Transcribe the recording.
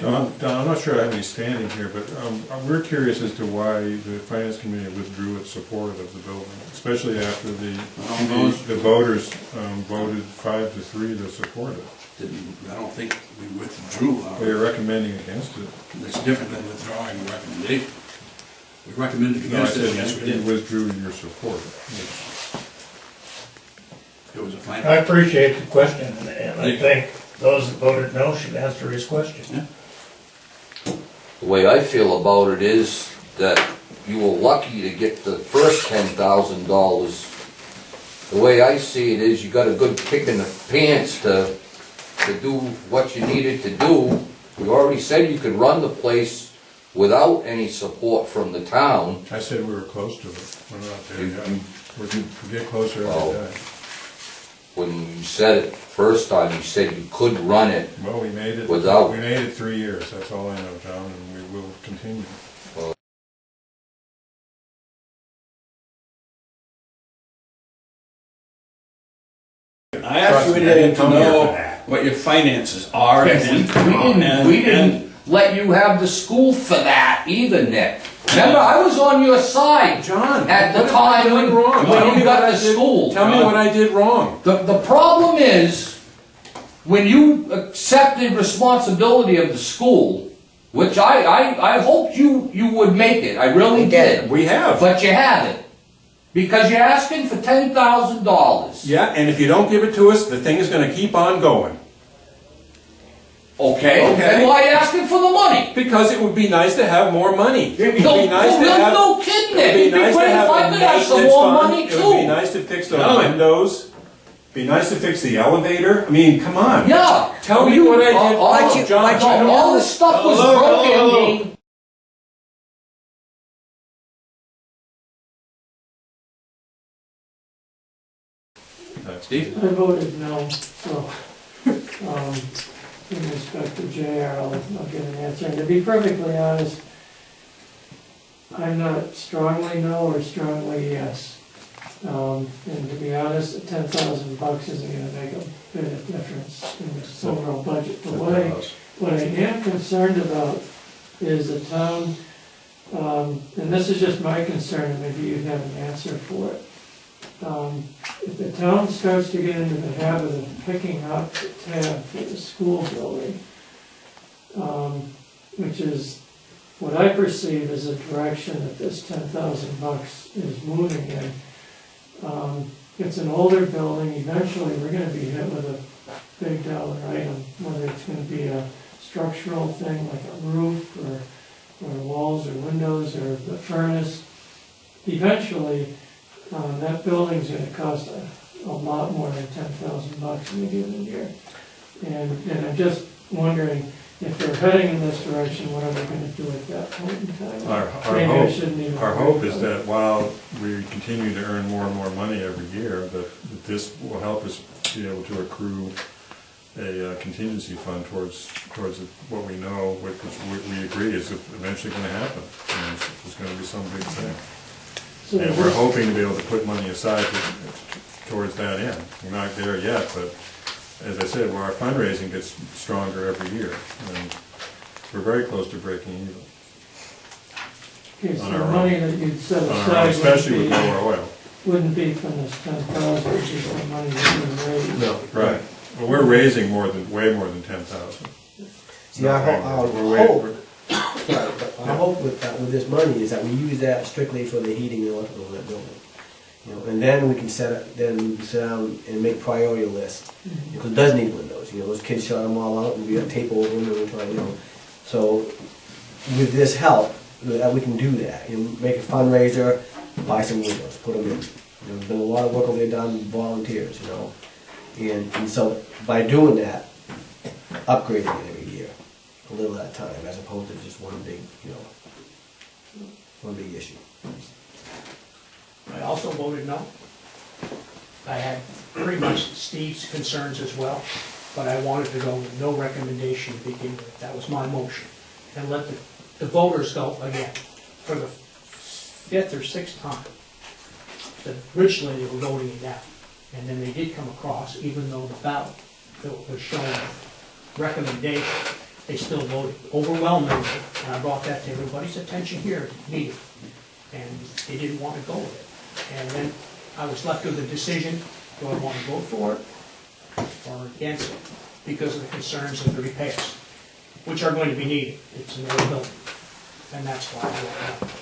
Don, I'm not sure I have any standing here, but we're curious as to why the Finance Committee withdrew its support of the building, especially after the voters voted 5-3 to support it. I don't think we withdrew our... They were recommending against it. That's different than withdrawing a recommendation. We recommended against it, yes we did. You withdrew your support. It was a final... I appreciate the question, and I think those that voted no should answer his question. Yeah. The way I feel about it is that you were lucky to get the first $10,000. The way I see it is you got a good kick in the pants to do what you needed to do. We already said you could run the place without any support from the town. I said we were close to it. We're not there yet. We get closer every day. When you said it first time, you said you could run it. Well, we made it. Without. We made it 3 years. That's all I know, John, and we will continue. I actually didn't know what your finances are. We didn't let you have the school for that either, Nick. Remember, I was on your side, John, at the time when you got the school. Tell me what I did wrong. The problem is, when you accepted responsibility of the school, which I hoped you would make it, I really did. We have. But you haven't. Because you're asking for $10,000. Yeah, and if you don't give it to us, the thing is going to keep on going. Okay. Then why are you asking for the money? Because it would be nice to have more money. No kidding, It'd be great if I could have some more money too. It would be nice to fix those windows. It'd be nice to fix the elevator. I mean, come on. Yeah. Tell me what I did. John, all this stuff was broken. Steve? I voted no, so, in respect to JR, I'll get an answer. And to be perfectly honest, I'm not strongly no or strongly yes. And to be honest, $10,000 isn't gonna make a bit of difference in the overall budget. But what I am concerned about is the town, and this is just my concern, and maybe you have an answer for it. If the town starts to get into the habit of picking up the tab for the school building, which is what I perceive as a direction that this $10,000 is moving in, it's an older building. Eventually we're going to be hit with a big dollar item, whether it's going to be a structural thing like a roof or walls or windows or the furnace. Eventually that building's going to cost a lot more than $10,000 in a given year. And I'm just wondering, if they're heading in this direction, what are they going to do at that point in time? Our hope is that while we continue to earn more and more money every year, that this will help us be able to accrue a contingency fund towards what we know, which we agree is eventually going to happen. And there's going to be some big thing. So and we're hoping to be able to put money aside towards that end. We're not there yet, but as I said, our fundraising gets stronger every year, and we're very close to breaking even. Okay, so the money that you'd set aside, especially with lower oil, wouldn't be from this $10,000, which is the money that's being raised. No, right. Well, we're raising way more than 10,000. See, our hope with this money is that we use that strictly for the heating and electrical in that building. You know, and then we can sit down and make priority lists. Because it does need windows. You know, those kids shut them all out, and we got tape over them, and we try, you know. So with this help, we can do that. You know, make a fundraiser, buy some windows, put them in. You know, there's been a lot of work over there done, volunteers. You know, and so by doing that, upgrading it every year, a little at a time, as opposed to just one big, you know, one big issue. I also voted no. I had pretty much Steve's concerns as well, but I wanted to go with no recommendation to begin with. That was my motion. And let the voters go again for the 5th or 6th time. Originally they were voting it down. And then they did come across, even though the ballot was showing recommendation. they still voted overwhelmingly, and I brought that to everybody's attention here at the meeting, and they didn't want to go with it. And then I was left with the decision, do I want to vote for it or against it, because of the concerns of the repairs, which are going to be needed. It's an old building, and that's why I voted no.